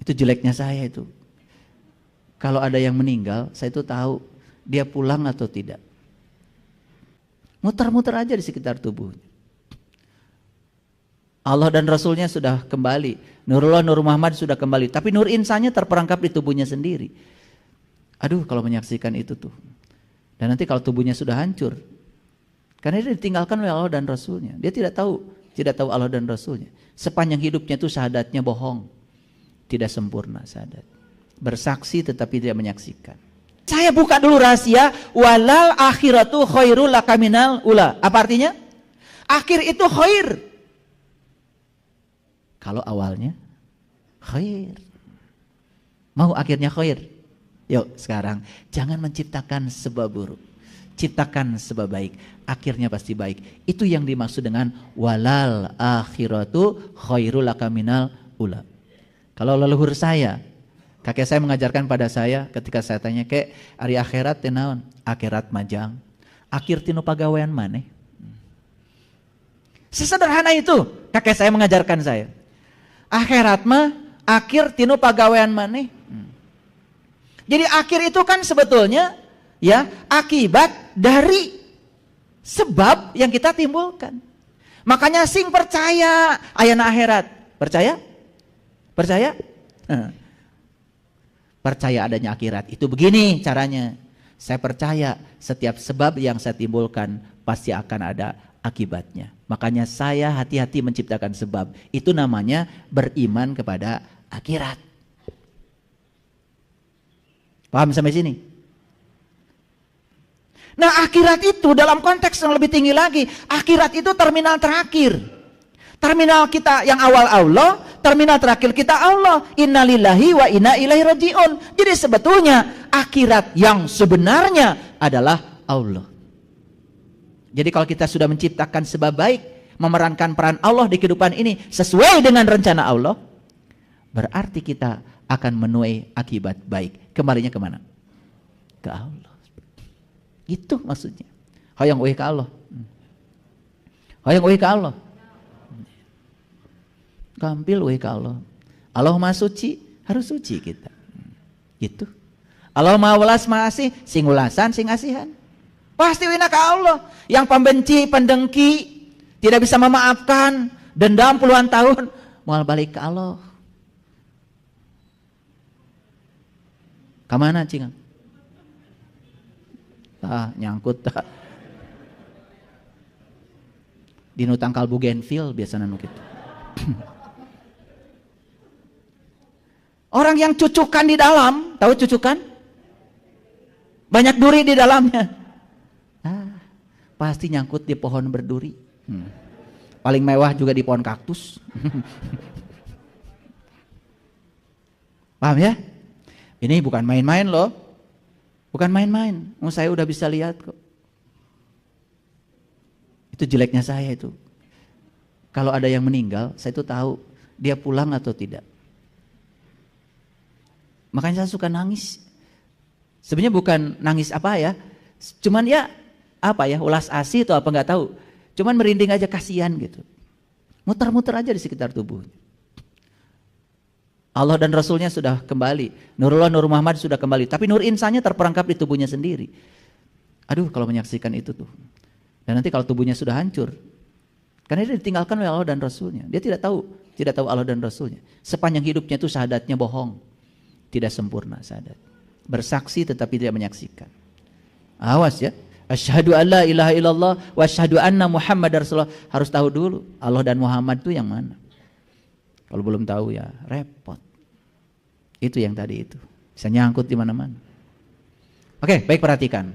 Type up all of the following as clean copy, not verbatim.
Itu jeleknya saya itu. Kalau ada yang meninggal, saya itu tahu dia pulang atau tidak. Muter-muter aja di sekitar tubuhnya. Allah dan Rasulnya sudah kembali. Nurullah, Nur Muhammad sudah kembali. Tapi nur insannya terperangkap di tubuhnya sendiri. Aduh, kalau menyaksikan itu tuh. Dan nanti kalau tubuhnya sudah hancur. Karena dia ditinggalkan oleh Allah dan Rasulnya. Dia tidak tahu Allah dan Rasulnya. Sepanjang hidupnya itu syahadatnya bohong. Tidak sempurna syahadat. Bersaksi tetapi tidak menyaksikan. Saya buka dulu rahasia. Walal akhiratu khairul laka minal ula. Apa artinya? Akhir itu khair. Kalau awalnya khair. Mau akhirnya khair? Yuk sekarang. Jangan menciptakan sebab buruk. Ciptakan sebab baik. Akhirnya pasti baik. Itu yang dimaksud dengan walal akhiratu khairul laka minal ula. Kalau leluhur saya, kakek saya mengajarkan pada saya ketika saya tanya, "Kek, ari akhirat teh naon?" Akhirat majang. Akhir tinu pagawean maneh. Sesederhana itu kakek saya mengajarkan saya. Akhirat mah akhir tinu pagawean maneh. Jadi akhir itu kan sebetulnya ya akibat dari sebab yang kita timbulkan. Makanya sing percaya ayana akhirat. Percaya? Percaya? Percaya adanya akhirat. Itu begini caranya. Saya percaya setiap sebab yang saya timbulkan pasti akan ada akibatnya. Makanya saya hati-hati menciptakan sebab. Itu namanya beriman kepada akhirat. Paham sampai sini? Nah, akhirat itu dalam konteks yang lebih tinggi lagi. Akhirat itu terminal terakhir. Terminal kita yang awal Allah, terminal terakhir kita Allah. Innalillahi wa inna ilaihi rajiun. Jadi sebetulnya akhirat yang sebenarnya adalah Allah. Jadi kalau kita sudah menciptakan sebab baik, memerankan peran Allah di kehidupan ini sesuai dengan rencana Allah, berarti kita akan menuai akibat baik. Kembalinya kemana? Ke Allah. Itu maksudnya. Hoyong uih ke Allah. Hoyong uih ke Allah. Gampil uih ke Allah. Allah Maha Suci, harus suci kita. Gitu. Allah Maha Welas Maha Asih, sing ulasan, sing asihan. Pasti wina ke Allah. Yang pembenci, pendengki, tidak bisa memaafkan, dendam puluhan tahun, mau balik ke Allah. Kamana cingang? Nyangkut tak. Di nu tangkal Bougainville biasanya nu kitu. Orang yang cucukan di dalam, tahu cucukan? Banyak duri di dalamnya. Pasti nyangkut di pohon berduri. Paling mewah juga di pohon kaktus. Paham ya? Ini bukan main-main loh. Bukan main-main. Saya udah bisa lihat kok. Itu jeleknya saya itu. Kalau ada yang meninggal, saya itu tahu dia pulang atau tidak. Makanya saya suka nangis. Sebenarnya bukan nangis apa ya. Cuman ya apa ya, ulas asih atau apa nggak tahu. Cuman merinding aja, kasihan gitu. Muter-muter aja di sekitar tubuhnya. Allah dan Rasulnya sudah kembali. Nurullah, Nur Muhammad sudah kembali. Tapi nur insannya terperangkap di tubuhnya sendiri. Aduh, kalau menyaksikan itu tuh. Dan nanti kalau tubuhnya sudah hancur. Karena dia ditinggalkan oleh Allah dan Rasulnya. Dia tidak tahu Allah dan Rasulnya. Sepanjang hidupnya itu syahadatnya bohong. Tidak sempurna syahadat. Bersaksi tetapi tidak menyaksikan. Awas ya. Asyhadu an la ilaha illallah wa asyhadu anna Muhammadar Rasulullah. Harus tahu dulu Allah dan Muhammad itu yang mana. Kalau belum tahu ya repot. Itu yang tadi itu. Bisa nyangkut di mana-mana. Oke, baik, perhatikan.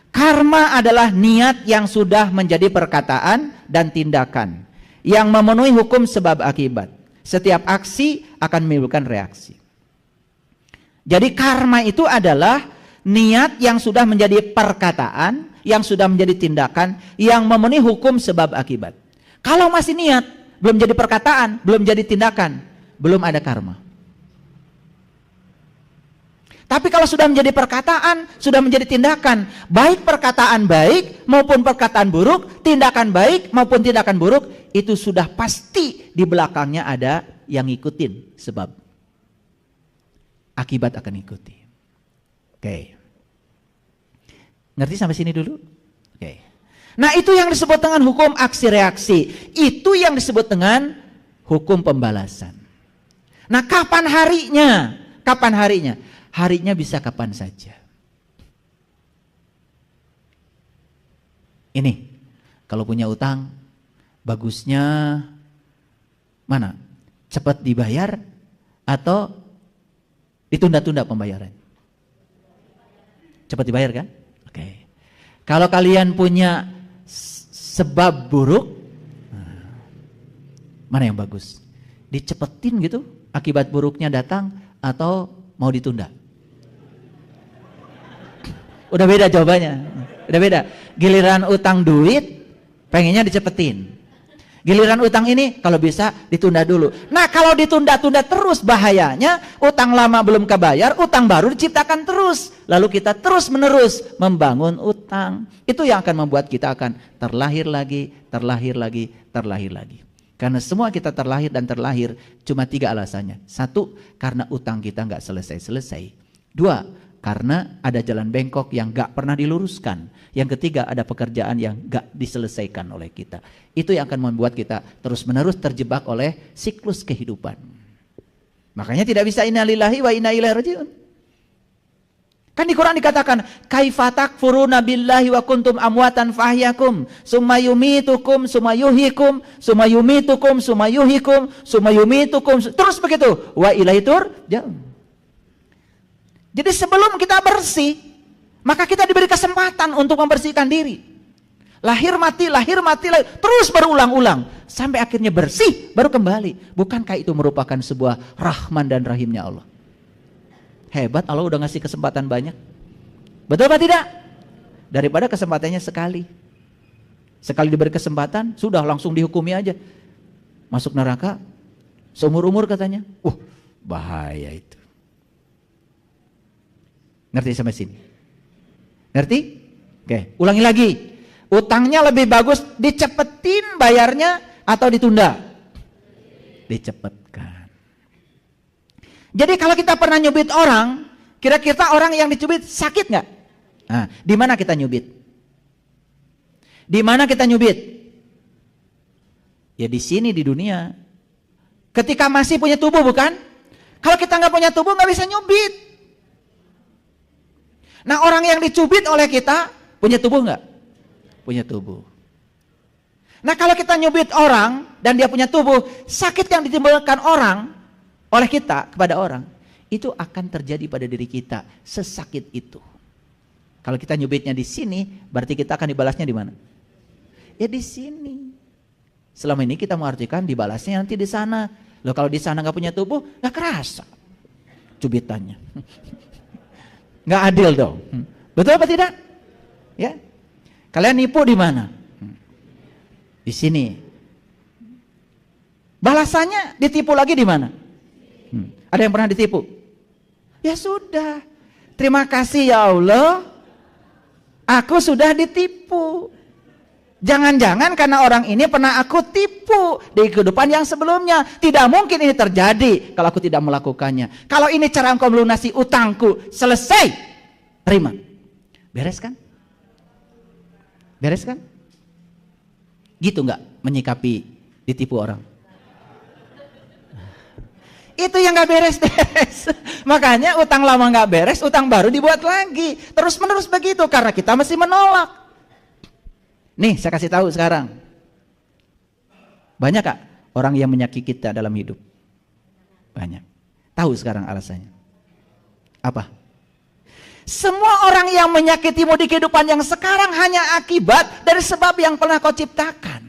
Karma adalah niat yang sudah menjadi perkataan dan tindakan yang memenuhi hukum sebab akibat. Setiap aksi akan menimbulkan reaksi. Jadi karma itu adalah niat yang sudah menjadi perkataan, yang sudah menjadi tindakan, yang memenuhi hukum sebab akibat. Kalau masih niat, belum jadi perkataan, belum jadi tindakan, belum ada karma. Tapi kalau sudah menjadi perkataan, sudah menjadi tindakan, baik perkataan baik maupun perkataan buruk, tindakan baik maupun tindakan buruk, itu sudah pasti di belakangnya ada yang ngikutin sebab. akibat akan ikuti. Oke. Ngerti sampai sini dulu? Oke. Nah, itu yang disebut dengan hukum aksi reaksi. Itu yang disebut dengan hukum pembalasan. Nah, kapan harinya? Kapan harinya? Harinya bisa kapan saja. Ini, kalau punya utang, bagusnya mana? Cepat dibayar atau ditunda-tunda pembayaran? Cepat dibayar kan? Oke. Kalau kalian punya sebab buruk, mana yang bagus? Dicepetin gitu, akibat buruknya datang, atau mau ditunda? Udah beda jawabannya. Udah beda. Giliran utang duit, pengennya dicepetin. Giliran utang ini kalau bisa ditunda dulu. Nah, kalau ditunda-tunda terus bahayanya utang lama belum kebayar, utang baru diciptakan terus. Lalu kita terus menerus membangun utang. Itu yang akan membuat kita akan terlahir lagi, terlahir lagi, terlahir lagi. Karena semua kita terlahir dan terlahir cuma 3 alasannya. 1, karena utang kita nggak selesai-selesai. 2, karena ada jalan bengkok yang gak pernah diluruskan. Yang ketiga, ada pekerjaan yang gak diselesaikan oleh kita. Itu yang akan membuat kita terus-menerus terjebak oleh siklus kehidupan. Makanya tidak bisa inna lillahi wa inna ilaihi raji'un. Kan di Quran dikatakan, kaifa takfuruna billahi wa kuntum amwatan fahyakum, summa yumitukum, summa yuhyikum, summa yumitukum, summa yuhyikum, summa yumitukum. Terus begitu. Wa ilaihi turja'un. Jadi sebelum kita bersih, maka kita diberi kesempatan untuk membersihkan diri. Lahir mati, terus berulang-ulang. Sampai akhirnya bersih, baru kembali. Bukankah itu merupakan sebuah rahman dan rahimnya Allah? Hebat, Allah udah ngasih kesempatan banyak. Betul apa tidak? Daripada kesempatannya sekali. Sekali diberi kesempatan, sudah langsung dihukumi aja. Masuk neraka, seumur-umur katanya. Bahaya itu. Ngerti sampai sini? Ngerti? Oke, ulangi lagi. Utangnya lebih bagus dicepetin bayarnya atau ditunda? Dicepetkan. Jadi kalau kita pernah nyubit orang, kira-kira orang yang dicubit sakit nggak? Nah, di mana kita nyubit? Di mana kita nyubit? Ya di sini, di dunia. Ketika masih punya tubuh, bukan? Kalau kita nggak punya tubuh nggak bisa nyubit. Nah, orang yang dicubit oleh kita punya tubuh nggak? Punya tubuh. Nah, kalau kita nyubit orang dan dia punya tubuh, sakit yang ditimbulkan orang oleh kita kepada orang itu akan terjadi pada diri kita, sesakit itu. Kalau kita nyubitnya di sini, berarti kita akan dibalasnya di mana? Ya di sini. Selama ini kita mengartikan dibalasnya nanti di sana. Loh, kalau di sana nggak punya tubuh, nggak kerasa cubitannya. Nggak adil dong. Betul apa tidak? Ya. Kalian nipu di mana? Di sini. Balasannya ditipu lagi di mana? Ada yang pernah ditipu? Ya sudah. Terima kasih ya Allah. Aku sudah ditipu. Jangan-jangan karena orang ini pernah aku tipu di kehidupan yang sebelumnya. Tidak mungkin ini terjadi kalau aku tidak melakukannya. Kalau ini cara engkau melunasi utangku, selesai. Terima. Beres kan? Beres kan? Gitu nggak menyikapi ditipu orang? Itu yang nggak beres-beres. Makanya utang lama nggak beres, utang baru dibuat lagi. Terus-menerus begitu karena kita masih menolak. Nih, saya kasih tahu sekarang. Banyak kak orang yang menyakiti kita dalam hidup? Banyak. Tahu sekarang alasannya? Apa? Semua orang yang menyakitimu di kehidupan yang sekarang hanya akibat dari sebab yang pernah kau ciptakan.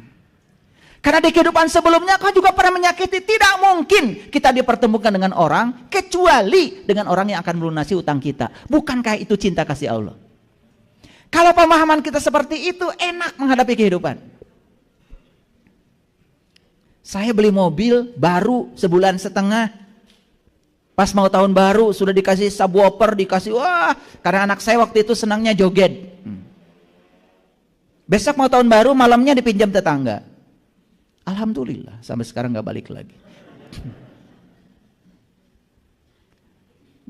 Karena di kehidupan sebelumnya kau juga pernah menyakiti. Tidak mungkin kita dipertemukan dengan orang kecuali dengan orang yang akan melunasi utang kita. Bukankah itu cinta kasih Allah? Kalau pemahaman kita seperti itu, enak menghadapi kehidupan. Saya beli mobil baru sebulan setengah. Pas mau tahun baru sudah dikasih subwoofer, dikasih wah, karena anak saya waktu itu senangnya joget. Besok mau tahun baru malamnya dipinjam tetangga. Alhamdulillah sampai sekarang nggak balik lagi.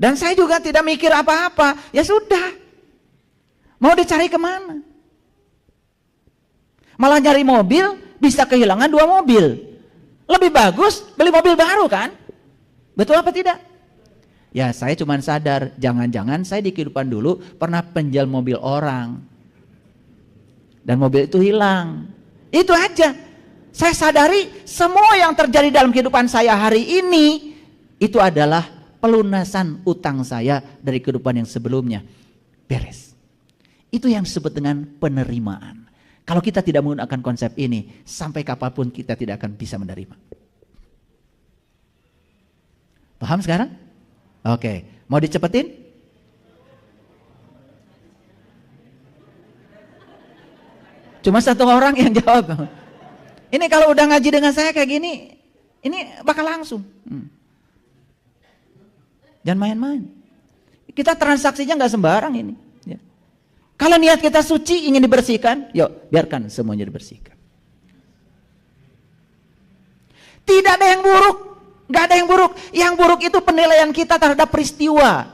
Dan saya juga tidak mikir apa-apa. Ya sudah. Mau dicari kemana? Malah nyari mobil, bisa kehilangan 2 mobil. Lebih bagus beli mobil baru kan? Betul apa tidak? Ya saya cuma sadar, jangan-jangan saya di kehidupan dulu pernah penjual mobil orang. Dan mobil itu hilang. Itu aja. Saya sadari semua yang terjadi dalam kehidupan saya hari ini, itu adalah pelunasan utang saya dari kehidupan yang sebelumnya. Beres. Itu yang disebut dengan penerimaan. Kalau kita tidak menggunakan konsep ini, sampai kapanpun kita tidak akan bisa menerima. Paham sekarang? Oke, mau dicepetin? Cuma 1 orang yang jawab. Ini kalau udah ngaji dengan saya kayak gini, ini bakal langsung. Jangan main-main. Kita transaksinya nggak sembarang ini. Ya. Kalau niat kita suci ingin dibersihkan, yuk biarkan semuanya dibersihkan. Tidak ada yang buruk, nggak ada yang buruk. Yang buruk itu penilaian kita terhadap peristiwa.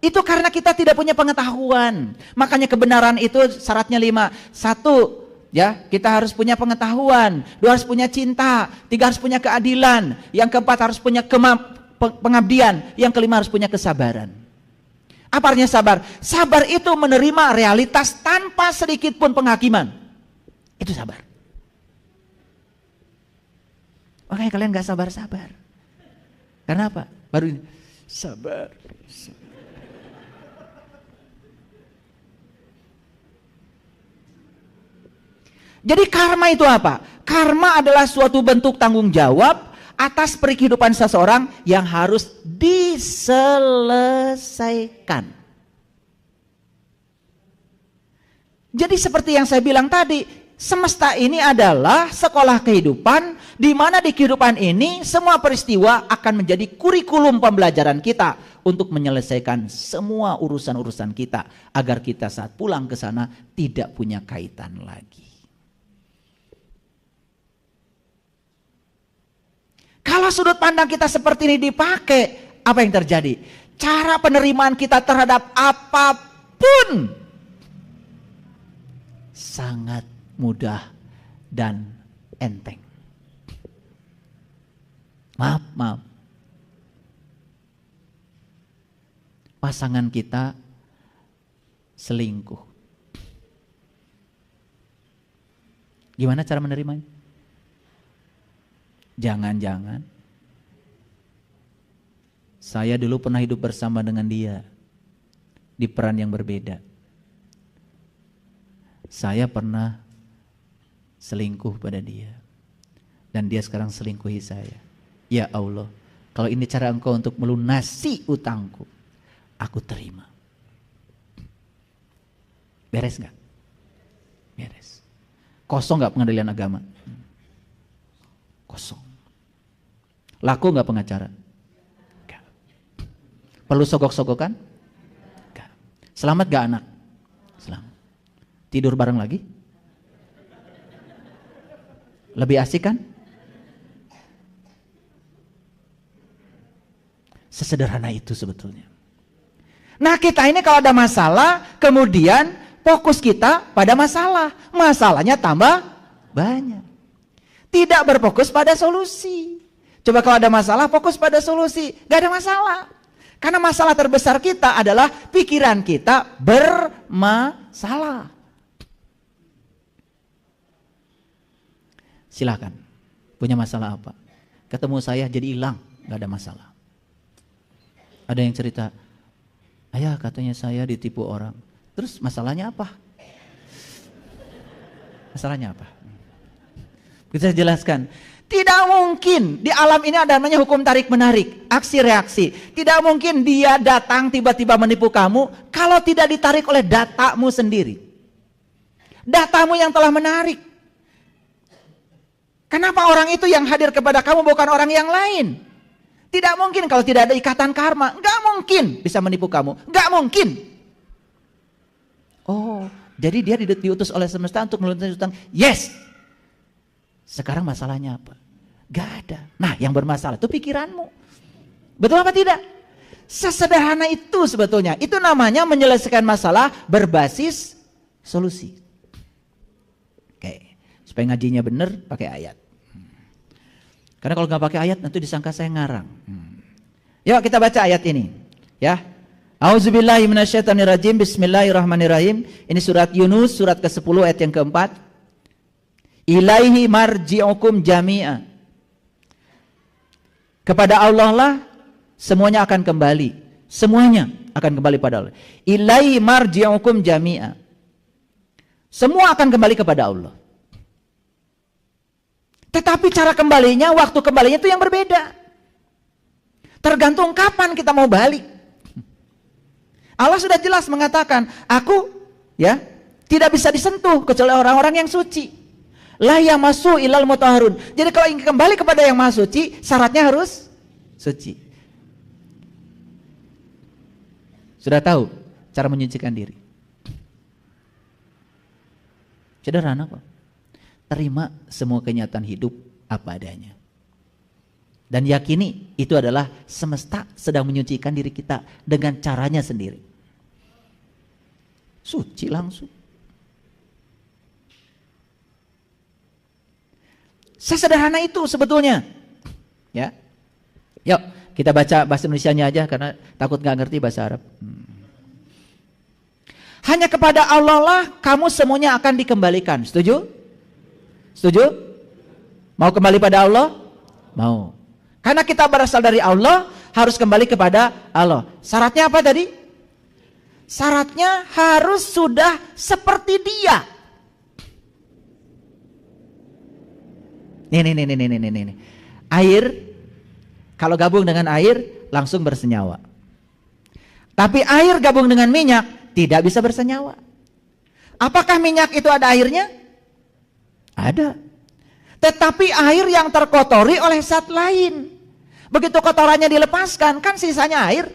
Itu karena kita tidak punya pengetahuan. Makanya kebenaran itu syaratnya 5. 1, ya, kita harus punya pengetahuan. 2, harus punya cinta. 3, harus punya keadilan. Yang keempat, harus punya pengabdian. Yang kelima, harus punya kesabaran. Apa artinya sabar? Sabar itu menerima realitas tanpa sedikit pun penghakiman. Itu sabar. Makanya kalian gak sabar-sabar. Karena apa? Baru ini. Sabar. Jadi karma itu apa? Karma adalah suatu bentuk tanggung jawab atas kehidupan seseorang yang harus diselesaikan. Jadi seperti yang saya bilang tadi, semesta ini adalah sekolah kehidupan di mana di kehidupan ini semua peristiwa akan menjadi kurikulum pembelajaran kita untuk menyelesaikan semua urusan-urusan kita agar kita saat pulang ke sana tidak punya kaitan lagi. Kalau sudut pandang kita seperti ini dipakai, apa yang terjadi? Cara penerimaan kita terhadap apapun sangat mudah dan enteng. Maaf. Pasangan kita selingkuh. Gimana cara menerimanya? Jangan-jangan saya dulu pernah hidup bersama dengan dia di peran yang berbeda. Saya pernah selingkuh pada dia dan dia sekarang selingkuhi saya. Ya Allah, kalau ini cara Engkau untuk melunasi utangku, aku terima. Beres gak? Beres. Kosong gak pengadilan agama? Kosong. Laku gak pengacara? Gak. Perlu sogok-sogokan? Gak. Selamat gak anak? Selamat. Tidur bareng lagi? Lebih asik kan? Sesederhana itu sebetulnya. Nah kita ini kalau ada masalah, kemudian fokus kita pada masalah. Masalahnya tambah banyak. Tidak berfokus pada solusi. Coba kalau ada masalah, fokus pada solusi. Gak ada masalah. Karena masalah terbesar kita adalah pikiran kita bermasalah. Silakan. Punya masalah apa? Ketemu saya jadi hilang. Gak ada masalah. Ada yang cerita, ayah katanya saya ditipu orang. Terus masalahnya apa? Masalahnya apa? Kita jelaskan. Tidak mungkin di alam ini ada namanya hukum tarik menarik, aksi reaksi. Tidak mungkin dia datang tiba-tiba menipu kamu kalau tidak ditarik oleh datamu sendiri. Datamu yang telah menarik. Kenapa orang itu yang hadir kepada kamu bukan orang yang lain? Tidak mungkin kalau tidak ada ikatan karma. Nggak mungkin bisa menipu kamu. Nggak mungkin. Oh, jadi dia diutus oleh semesta untuk melunasi utang. Yes. Sekarang masalahnya apa? Gak ada. Nah yang bermasalah itu pikiranmu. Betul apa tidak? Sesederhana itu sebetulnya. Itu namanya menyelesaikan masalah berbasis solusi. Oke, supaya ngajinya benar pakai ayat. Karena kalau nggak pakai ayat nanti disangka saya ngarang. Yuk kita baca ayat ini, ya. Auzubillahi minasyaitonirrajim. Bismillahirrahmanirrahim. Ini surat Yunus, surat ke-10 ayat yang keempat. Ilaihi marji'ukum jami'a. Kepada Allah lah semuanya akan kembali. Semuanya akan kembali pada Allah. Ilaihi marji'ukum jami'a. Semua akan kembali kepada Allah. Tetapi cara kembalinya, waktu kembalinya itu yang berbeda. Tergantung kapan kita mau balik. Allah sudah jelas mengatakan, aku ya tidak bisa disentuh kecuali orang-orang yang suci. La yamassu ilal mutahharun. Jadi kalau ingin kembali kepada yang maha suci, syaratnya harus suci. Sudah tahu cara menyucikan diri? Sederhana kok. Terima semua kenyataan hidup apa adanya. Dan yakini itu adalah semesta sedang menyucikan diri kita dengan caranya sendiri. Suci langsung. Sesederhana itu sebetulnya. Ya. Yuk kita baca bahasa Indonesianya aja karena takut nggak ngerti bahasa Arab. Hanya kepada Allah lah kamu semuanya akan dikembalikan. Setuju? Setuju? Mau kembali pada Allah? Mau. Karena kita berasal dari Allah, harus kembali kepada Allah. Syaratnya apa tadi? Syaratnya harus sudah seperti Dia. Nih. Air, kalau gabung dengan air, langsung bersenyawa. Tapi air gabung dengan minyak, tidak bisa bersenyawa. Apakah minyak itu ada airnya? Ada. Tetapi air yang terkotori oleh zat lain. Begitu kotorannya dilepaskan, kan sisanya air.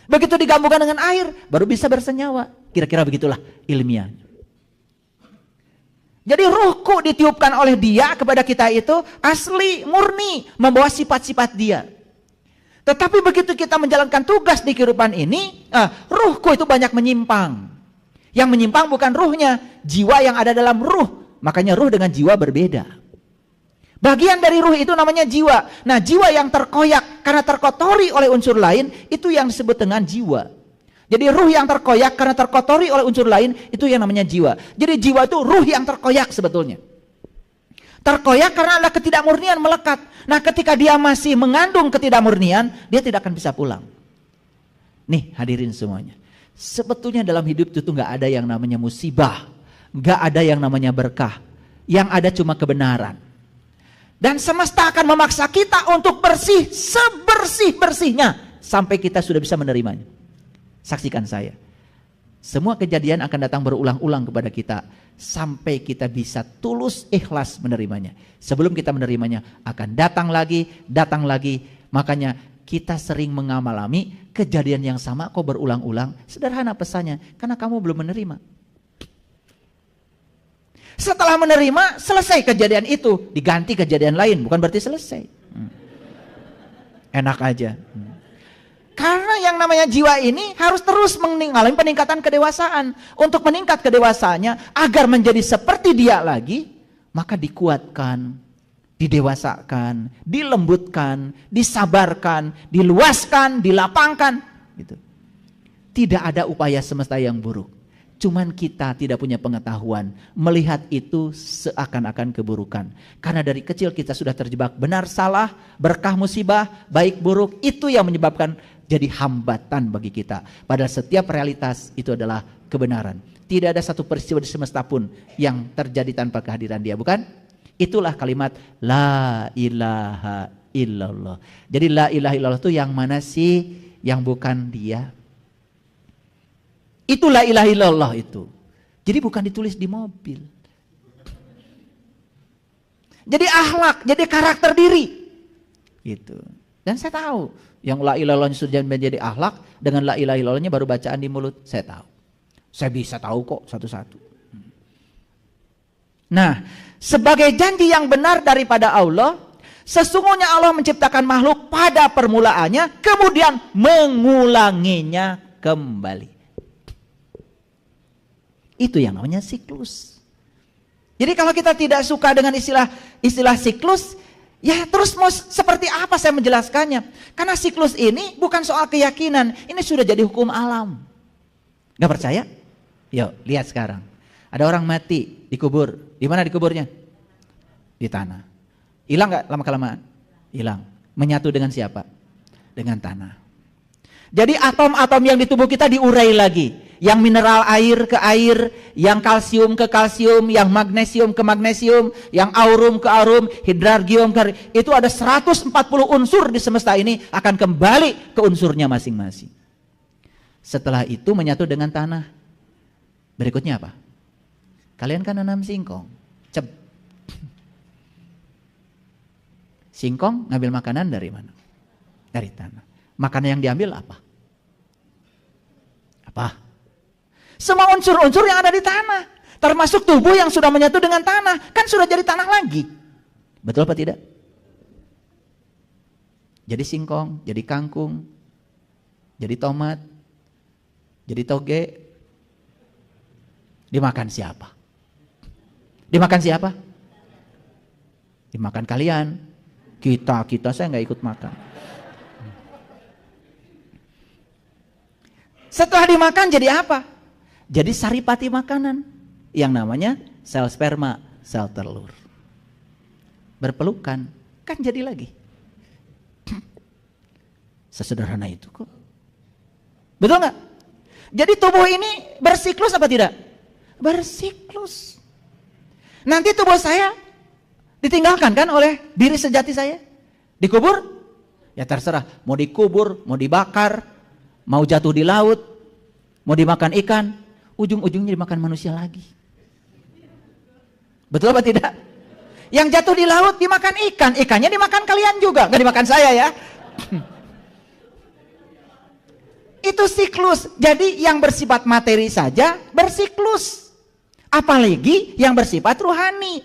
Begitu digabungkan dengan air, baru bisa bersenyawa. Kira-kira begitulah ilmiah. Jadi ruhku ditiupkan oleh Dia kepada kita itu asli, murni, membawa sifat-sifat Dia. Tetapi begitu kita menjalankan tugas di kehidupan ini, ruhku itu banyak menyimpang. Yang menyimpang bukan ruhnya, jiwa yang ada dalam ruh. Makanya ruh dengan jiwa berbeda. Bagian dari ruh itu namanya jiwa. Nah, jiwa yang terkoyak karena terkotori oleh unsur lain, itu yang disebut dengan jiwa. Jadi ruh yang terkoyak karena terkotori oleh unsur lain, itu yang namanya jiwa. Jadi jiwa itu ruh yang terkoyak sebetulnya. Terkoyak karena ada ketidakmurnian melekat. Nah, ketika dia masih mengandung ketidakmurnian, dia tidak akan bisa pulang. Nih, hadirin semuanya. Sebetulnya dalam hidup itu nggak ada yang namanya musibah. Nggak ada yang namanya berkah. Yang ada cuma kebenaran. Dan semesta akan memaksa kita untuk bersih sebersih-bersihnya sampai kita sudah bisa menerimanya. Saksikan saya. Semua kejadian akan datang berulang-ulang kepada kita sampai kita bisa tulus ikhlas menerimanya. Sebelum kita menerimanya akan datang lagi. Makanya kita sering mengalami kejadian yang sama kok berulang-ulang. Sederhana pesannya, karena kamu belum menerima. Setelah menerima, selesai kejadian itu, diganti kejadian lain, bukan berarti selesai. Enak aja. Karena yang namanya jiwa ini harus terus mengalami peningkatan kedewasaan. Untuk meningkat kedewasaannya, agar menjadi seperti Dia lagi, maka dikuatkan, didewasakan, dilembutkan, disabarkan, diluaskan, dilapangkan. Gitu. Tidak ada upaya semesta yang buruk. Cuman kita tidak punya pengetahuan melihat itu seakan-akan keburukan. Karena dari kecil kita sudah terjebak benar salah, berkah musibah, baik buruk, itu yang menyebabkan jadi hambatan bagi kita. Padahal setiap realitas itu adalah kebenaran. Tidak ada satu peristiwa di semesta pun yang terjadi tanpa kehadiran Dia, bukan? Itulah kalimat la ilaha illallah. Jadi la ilaha illallah itu yang mana sih? Yang bukan Dia. Itu la ilaha illallah itu. Jadi bukan ditulis di mobil. Jadi akhlak, jadi karakter diri. Gitu. Dan saya tahu yang la ilaha illallahnya sudah menjadi akhlak, dengan la ilaha illallahnya baru bacaan di mulut, saya tahu. Saya bisa tahu kok satu-satu. Nah, sebagai janji yang benar daripada Allah, Sesungguhnya Allah menciptakan makhluk pada permulaannya, kemudian mengulanginya kembali. Itu yang namanya siklus. Jadi kalau kita tidak suka dengan istilah siklus, ya terus mau seperti apa saya menjelaskannya? Karena siklus ini bukan soal keyakinan, ini sudah jadi hukum alam. Gak percaya? Yuk lihat sekarang. Ada orang mati, dikubur. Di mana dikuburnya? Di tanah. Hilang gak lama-kelamaan? Hilang. Menyatu dengan siapa? Dengan tanah. Jadi atom-atom yang di tubuh kita diurai lagi. Yang mineral air ke air, yang kalsium ke kalsium, yang magnesium ke magnesium, yang aurum ke aurum, hidrargium ke... Itu ada 140 unsur di semesta ini akan kembali ke unsurnya masing-masing. Setelah itu menyatu dengan tanah. Berikutnya apa? Kalian kan nanam singkong. Singkong ngambil makanan dari mana? Dari tanah. Makanan yang diambil apa? Apa? Semua unsur-unsur yang ada di tanah. Termasuk tubuh yang sudah menyatu dengan tanah. Kan sudah jadi tanah lagi. Betul apa tidak? Jadi singkong, jadi kangkung, jadi tomat, jadi toge. Dimakan siapa? Dimakan siapa? Dimakan kalian. Kita saya nggak ikut makan. Setelah dimakan jadi apa? Jadi saripati makanan yang namanya sel sperma, sel telur. Berpelukan, kan jadi lagi. Sesederhana itu kok. Betul nggak? Jadi tubuh ini bersiklus apa tidak? Bersiklus. Nanti tubuh saya ditinggalkan kan oleh diri sejati saya? Dikubur? Ya terserah, mau dikubur, mau dibakar, mau jatuh di laut, mau dimakan ikan, ujung-ujungnya dimakan manusia lagi. Betul apa tidak? Yang jatuh di laut dimakan ikan, ikannya dimakan kalian juga, nggak dimakan saya ya. Itu siklus. Jadi yang bersifat materi saja bersiklus. Apalagi yang bersifat ruhani.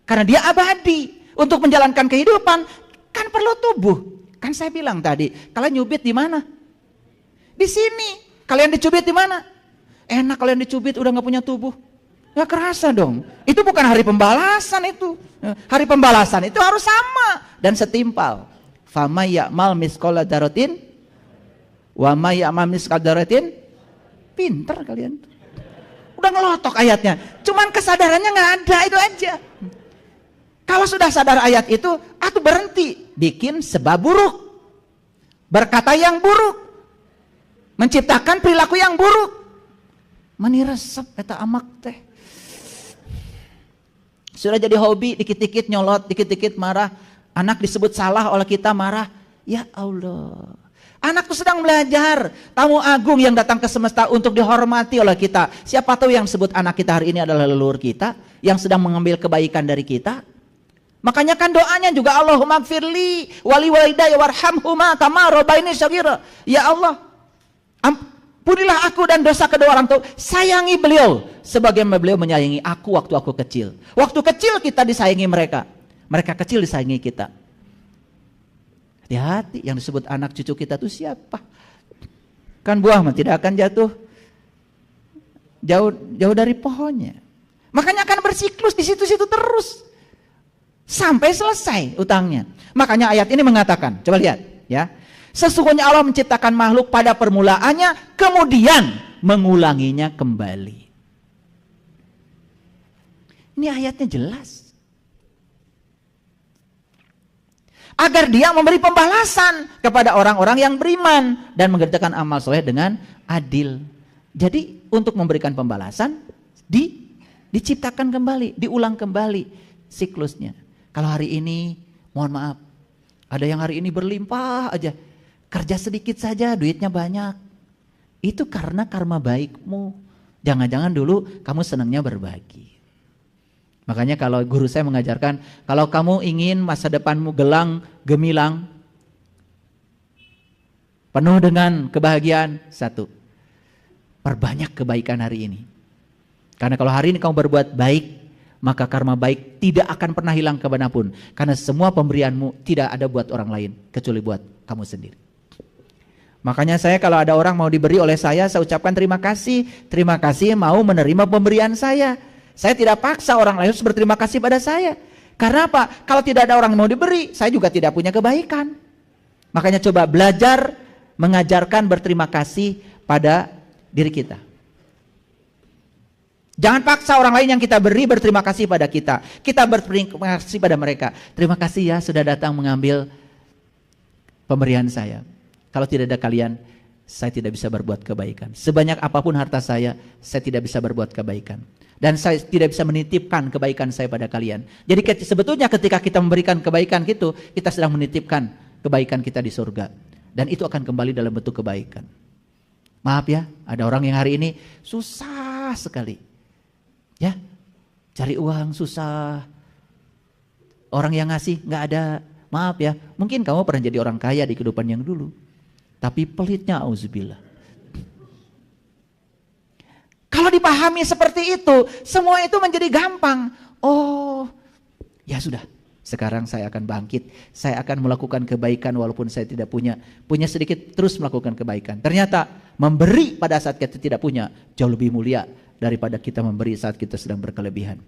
Karena dia abadi. Untuk menjalankan kehidupan kan perlu tubuh. Kan saya bilang tadi, kalian nyubit di mana? Di sini. Kalian dicubit di mana? Enak kalian dicubit udah nggak punya tubuh. Nggak kerasa dong. Itu bukan hari pembalasan itu. Hari pembalasan itu harus sama dan setimpal. Fama ya'mal misqala dzarratin wa ma ya'mal misqala dzarratin. Pinter kalian. Udah ngelotok ayatnya. Cuman kesadarannya nggak ada, itu aja. Kalau sudah sadar ayat itu, atau berhenti bikin sebab buruk. Berkata yang buruk. Menciptakan perilaku yang buruk. Mani resep eta amak teh. Sudah jadi hobi, dikit-dikit nyolot, dikit-dikit marah. Anak disebut salah oleh kita marah. Ya Allah. Anak itu sedang belajar. Tamu agung yang datang ke semesta untuk dihormati oleh kita. Siapa tahu yang sebut anak kita hari ini adalah leluhur kita. Yang sedang mengambil kebaikan dari kita. Makanya kan doanya juga Allahumma gfirli wali walidayya warhamhuma kama rabbaini shaghira. Ya Allah, ampunilah aku dan dosa kedua orang tua. Sayangi beliau sebagaimana beliau menyayangi aku waktu aku kecil. Waktu kecil kita disayangi mereka. Mereka kecil disayangi kita. Hati-hati yang disebut anak cucu kita itu siapa? Kan buah mah tidak akan jatuh jauh dari pohonnya. Makanya akan bersiklus di situ-situ terus. Sampai selesai utangnya. Makanya ayat ini mengatakan, coba lihat ya. Sesungguhnya Allah menciptakan makhluk pada permulaannya, kemudian mengulanginya kembali. Ini ayatnya jelas. Agar dia memberi pembalasan kepada orang-orang yang beriman dan mengerjakan amal soleh dengan adil. Jadi untuk memberikan pembalasan diciptakan kembali, diulang kembali siklusnya. Kalau hari ini, mohon maaf, ada yang hari ini berlimpah aja, kerja sedikit saja, duitnya banyak. Itu karena karma baikmu. Jangan-jangan dulu kamu senangnya berbagi. Makanya kalau guru saya mengajarkan, kalau kamu ingin masa depanmu gemilang, penuh dengan kebahagiaan, satu, perbanyak kebaikan hari ini. Karena kalau hari ini kamu berbuat baik, maka karma baik tidak akan pernah hilang kemanapun. Karena semua pemberianmu tidak ada buat orang lain, kecuali buat kamu sendiri. Makanya saya kalau ada orang mau diberi oleh saya ucapkan terima kasih. Terima kasih mau menerima pemberian saya. Saya tidak paksa orang lain harus berterima kasih pada saya. Karena apa? Kalau tidak ada orang yang mau diberi, saya juga tidak punya kebaikan. Makanya coba belajar mengajarkan berterima kasih pada diri kita. Jangan paksa orang lain yang kita beri berterima kasih pada kita. Kita berterima kasih pada mereka. Terima kasih ya sudah datang mengambil pemberian saya. Kalau tidak ada kalian, saya tidak bisa berbuat kebaikan. Sebanyak apapun harta saya tidak bisa berbuat kebaikan. Dan saya tidak bisa menitipkan kebaikan saya pada kalian. Jadi sebetulnya ketika kita memberikan kebaikan itu, kita sedang menitipkan kebaikan kita di surga. Dan itu akan kembali dalam bentuk kebaikan. Maaf ya, ada orang yang hari ini susah sekali. Ya, cari uang susah. Orang yang ngasih nggak ada. Maaf ya, mungkin kamu pernah jadi orang kaya di kehidupan yang dulu. Tapi pelitnya auzubillah. Kalau dipahami seperti itu, semua itu menjadi gampang. Oh, ya sudah. Sekarang saya akan bangkit. Saya akan melakukan kebaikan walaupun saya tidak punya. Punya sedikit terus melakukan kebaikan. Ternyata memberi pada saat kita tidak punya jauh lebih mulia daripada kita memberi saat kita sedang berkelebihan.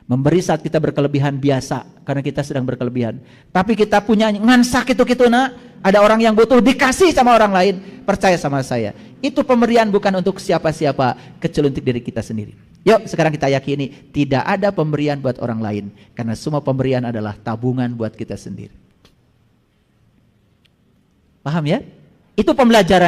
Memberi saat kita berkelebihan biasa karena kita sedang berkelebihan. Tapi kita punya ngansak itu nak. Ada orang yang butuh dikasih sama orang lain. Percaya sama saya. Itu pemberian bukan untuk siapa-siapa, kecuali untuk diri kita sendiri. Yuk sekarang kita yakini tidak ada pemberian buat orang lain. Karena semua pemberian adalah tabungan buat kita sendiri. Paham ya? Itu pembelajaran.